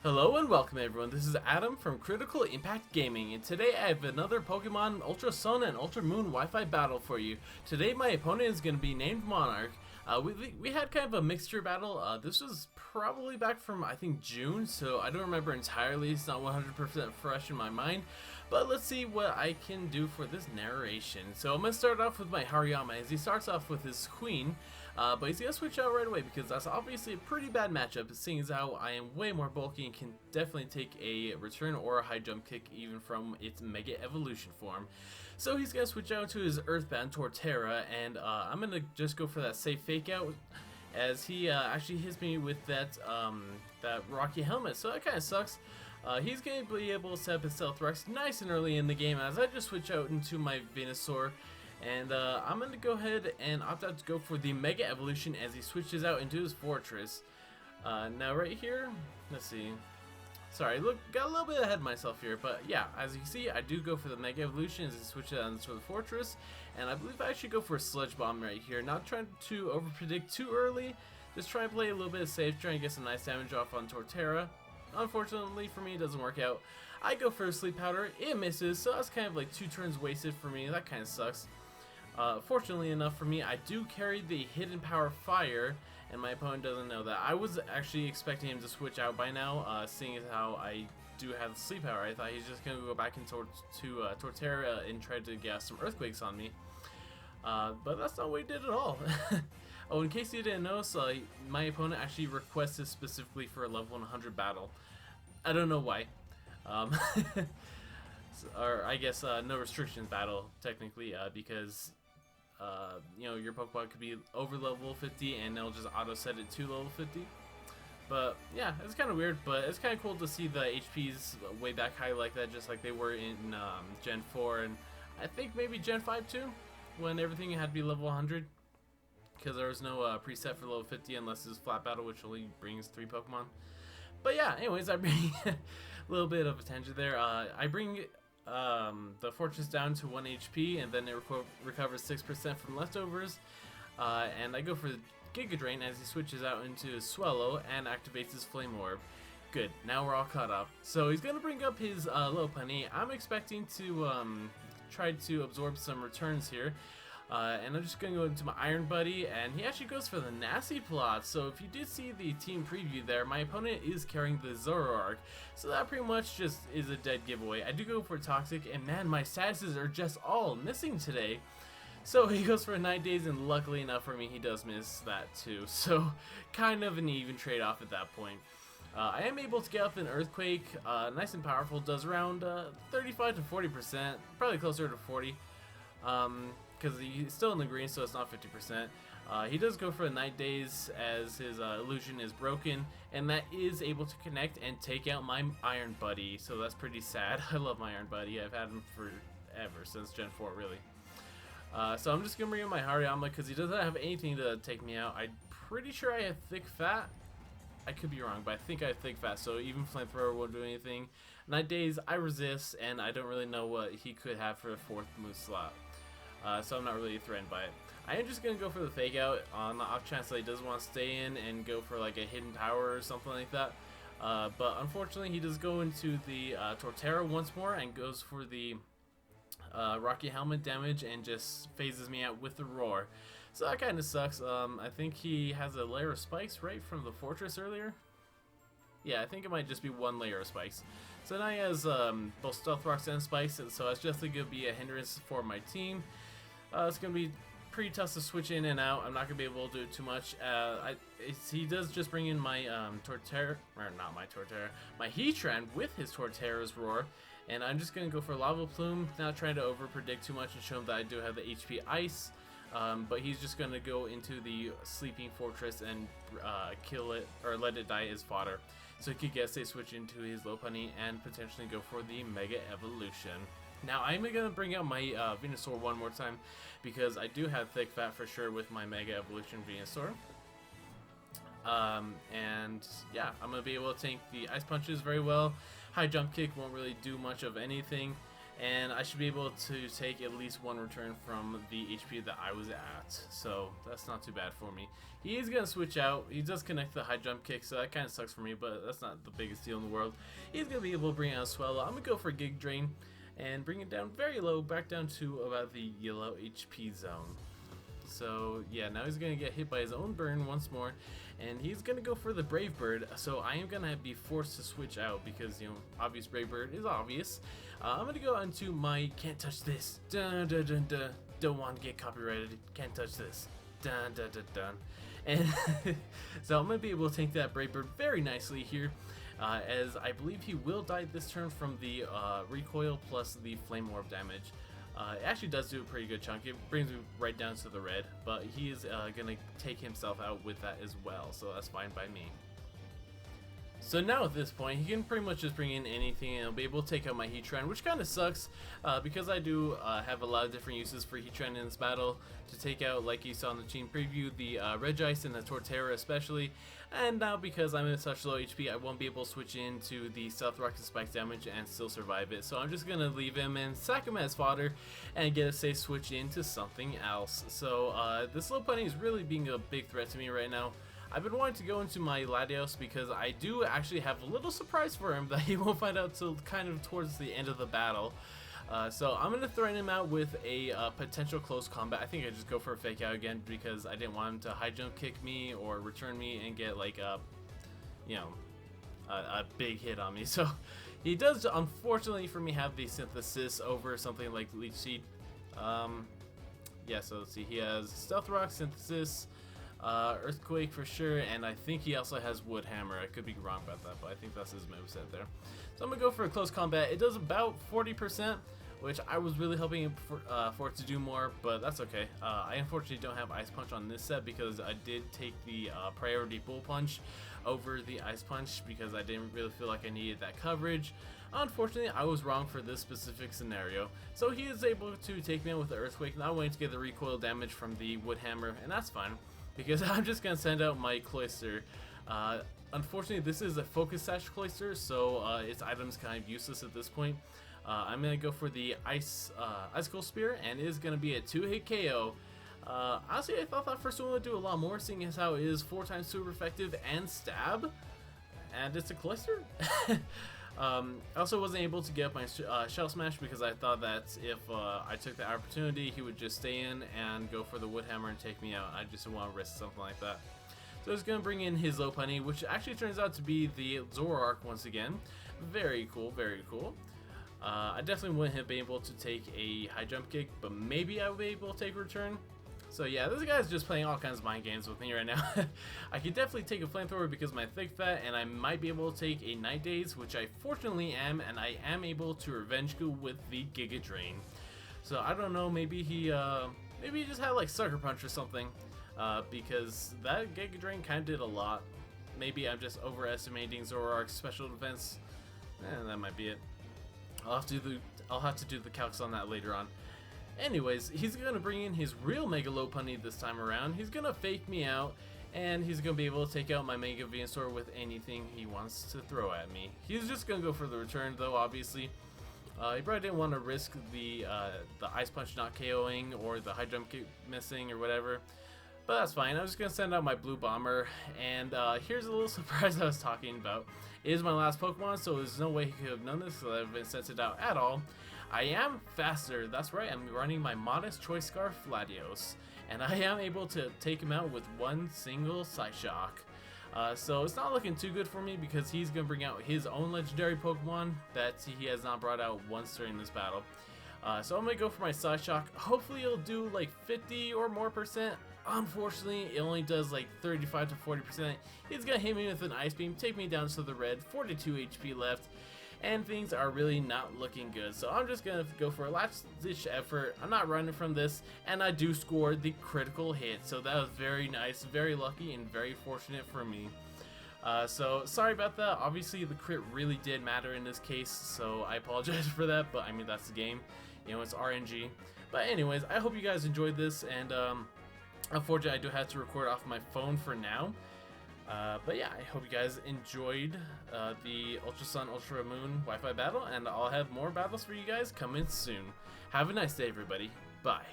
Hello and welcome everyone, this is Adam from Critical Impact Gaming, and today I have another Pokemon Ultra Sun and Ultra Moon Wi-Fi battle for you. Today my opponent is going to be named Monarch. We had kind of a mixture battle. This was probably back from I think June, so I don't remember entirely, it's not 100% fresh in my mind. But let's see what I can do for this narration. So I'm going to start off with my Hariyama as he starts off with his Queen. But he's going to switch out right away because that's obviously a pretty bad matchup, seeing as how I am way more bulky and can definitely take a return or a high jump kick even from its Mega Evolution form. So he's going to switch out to his Earthbound Torterra, and I'm going to just go for that safe fake out as he actually hits me with that Rocky Helmet, so that kind of sucks. He's going to be able to set up his Stealth Rex nice and early in the game as I just switch out into my Venusaur. And I'm going to go ahead and opt out to go for the Mega Evolution as he switches out into his Fortress. Now right here, let's see. Sorry, look, got a little bit ahead of myself here, but yeah, as you can see, I do go for the Mega Evolution as he switches out into the Fortress. And I believe I should go for a Sludge Bomb right here, not trying to overpredict too early, just try and play a little bit safe, try and get some nice damage off on Torterra. Unfortunately for me, it doesn't work out. I go for a Sleep Powder, it misses, so that's kind of like 2 turns wasted for me, that kind of sucks. Fortunately enough for me, I do carry the Hidden Power Fire, and my opponent doesn't know that. I was actually expecting him to switch out by now, seeing as how I do have the Sleep Power. I thought he's just going to go back into Torterra and try to get some Earthquakes on me. But that's not what he did at all. Oh, in case you didn't notice, my opponent actually requested specifically for a level 100 battle. I don't know why. Or I guess no restrictions battle, technically, because you know, your Pokemon could be over level 50 and they'll just auto set it to level 50. But yeah, it's kind of weird, but it's kind of cool to see the HPs way back high like that, just like they were in Gen 4 and I think maybe Gen 5 too, when everything had to be level 100, because there was no preset for level 50 unless it's flat battle, which only brings 3 Pokemon. But yeah, anyways, I bring a little bit of a tangent there. I bring the Fortress down to 1 HP, and then it recovers 6% from leftovers. And I go for the Giga Drain as he switches out into Swallow and activates his Flame Orb. Good, now we're all caught up. So he's going to bring up his Lopunny. I'm expecting to try to absorb some returns here. And I'm just going to go into my Iron Buddy, and he actually goes for the Nasty Plot. So if you did see the team preview there, my opponent is carrying the Zoroark, so that pretty much just is a dead giveaway. I do go for Toxic, and man, my statuses are just all missing today. So he goes for 9 days, and luckily enough for me, he does miss that too. So kind of an even trade-off at that point. I am able to get up an Earthquake, nice and powerful, does around 35 to 40%, probably closer to 40. Because he's still in the green, so it's not 50%. He does go for 9 days as his illusion is broken, and that is able to connect and take out my Iron Buddy, so that's pretty sad. I love my Iron Buddy. I've had him forever, since Gen 4, really. So I'm just going to bring in my Hariyama because he doesn't have anything to take me out. I'm pretty sure I have Thick Fat. I could be wrong, but I think I have Thick Fat, so even Flamethrower won't do anything. 9 days, I resist, and I don't really know what he could have for a 4th move slot. So I'm not really threatened by it. I am just going to go for the Fake Out on the off chance that he does want to stay in and go for like a Hidden Power or something like that. But unfortunately he does go into the Torterra once more and goes for the Rocky Helmet damage and just phases me out with the Roar. So that kind of sucks. I think he has a layer of spikes right from the Fortress earlier. Yeah, I think it might just be 1 layer of spikes. So now he has both Stealth Rocks and spikes, and so it's definitely going to be a hindrance for my team. It's going to be pretty tough to switch in and out. I'm not going to be able to do too much. He does just bring in my Torterra, or not my Torterra, my Heatran with his Torterra's Roar. And I'm just going to go for Lava Plume, not trying to overpredict too much and show him that I do have the HP Ice. But he's just going to go into the Sleeping Fortress and kill it, or let it die as fodder. So he could get a switch into his Lopunny and potentially go for the Mega Evolution. Now I'm going to bring out my Venusaur one more time because I do have Thick Fat for sure with my Mega Evolution Venusaur. And yeah, I'm going to be able to tank the Ice Punches very well. High Jump Kick won't really do much of anything. and I should be able to take at least one return from the HP that I was at, so that's not too bad for me. He is going to switch out. He does connect the high jump kick, so that kind of sucks for me, but that's not the biggest deal in the world. He's going to be able to bring out a Swellow. I'm going to go for a Gig Drain and bring it down very low, back down to about the yellow HP zone. So yeah, now he's going to get hit by his own burn once more, and he's going to go for the Brave Bird, so I am going to be forced to switch out because, you know, obvious Brave Bird is obvious. I'm going to go onto my Can't Touch This, dun dun dun dun, don't want to get copyrighted, can't touch this, dun dun dun dun. And so I'm going to be able to take that Brave Bird very nicely here, as I believe he will die this turn from the recoil plus the Flame Orb damage. It actually does do a pretty good chunk. It brings me right down to the red, but he is going to take himself out with that as well, so that's fine by me. So now at this point, he can pretty much just bring in anything and he'll be able to take out my Heatran, which kind of sucks because I do have a lot of different uses for Heatran in this battle to take out, like you saw in the team preview, the Regice and the Torterra especially. And now because I'm in such low HP, I won't be able to switch into the Stealth Rock and Spike damage and still survive it. So I'm just going to leave him and sack him as fodder and get a safe switch into something else. So this little putty is really being a big threat to me right now. I've been wanting to go into my Latios because I do actually have a little surprise for him that he won't find out till kind of towards the end of the battle. So I'm going to threaten him out with a potential close combat. I think I just go for a fake out again because I didn't want him to high jump kick me or return me and get like a, you know, a big hit on me. So he does, unfortunately for me, have the Synthesis over something like Leech Seed. Yeah, so let's see, he has Stealth Rock, Synthesis, Earthquake for sure, and I think he also has Wood Hammer. I could be wrong about that, but I think that's his moveset there. So I'm going to go for a close combat. It does about 40%, which I was really hoping for it to do more, but that's okay. I unfortunately don't have Ice Punch on this set because I did take the priority Bull Punch over the Ice Punch because I didn't really feel like I needed that coverage. Unfortunately, I was wrong for this specific scenario. So he is able to take me out with the Earthquake, not waiting to get the recoil damage from the Wood Hammer, and that's fine because I'm just going to send out my Cloyster. Unfortunately, this is a Focus Sash Cloyster, so its item's kind of useless at this point. I'm going to go for the Icicle Spear, and it is going to be a 2-hit KO. Honestly, I thought that first one would do a lot more, seeing as how it is 4 times super effective and stab, and it's a Cloyster. I also wasn't able to get up my Shell Smash because I thought that if I took the opportunity, he would just stay in and go for the Wood Hammer and take me out. I just didn't want to risk something like that. So he's going to bring in his Lopunny, which actually turns out to be the Zoroark once again. Very cool, very cool. I definitely wouldn't have been able to take a high jump kick, but maybe I would be able to take a return. So yeah, this guy's just playing all kinds of mind games with me right now. I could definitely take a Flamethrower because of my Thick Fat, and I might be able to take a Night Daze, which I fortunately am, and I am able to Revenge Goo with the Giga Drain. So I don't know, maybe he just had like Sucker Punch or something, because that Giga Drain kind of did a lot. Maybe I'm just overestimating Zoroark's special defense. That might be it. I'll have to do the calcs on that later on. Anyways, he's going to bring in his real Mega Lopunny this time around. He's going to fake me out, and he's going to be able to take out my Mega Venusaur with anything he wants to throw at me. He's just going to go for the return, though, obviously. He probably didn't want to risk the Ice Punch not KOing or the High Jump Kick missing or whatever. But that's fine. I'm just going to send out my Blue Bomber, and here's a little surprise I was talking about. It is my last Pokemon, so there's no way he could have known this, so I haven't sent it out at all. I am faster, that's right, I'm running my Modest Choice Scarf Latios, and I am able to take him out with one single Psyshock. So it's not looking too good for me because he's going to bring out his own legendary Pokemon that he has not brought out once during this battle. So I'm going to go for my Psyshock. Hopefully it'll do like 50 or more percent. Unfortunately, it only does like 35 to 40%. He's going to hit me with an Ice Beam, take me down to the red, 42 HP left. And things are really not looking good, so I'm just going to go for a last-ditch effort. I'm not running from this, and I do score the critical hit, so that was very nice, very lucky, and very fortunate for me. So sorry about that. Obviously, the crit really did matter in this case, so I apologize for that, but I mean, that's the game. You know, it's RNG. But anyways, I hope you guys enjoyed this, and unfortunately, I do have to record off my phone for now. But yeah, I hope you guys enjoyed the Ultra Sun, Ultra Moon Wi-Fi battle, and I'll have more battles for you guys coming soon. Have a nice day, everybody. Bye.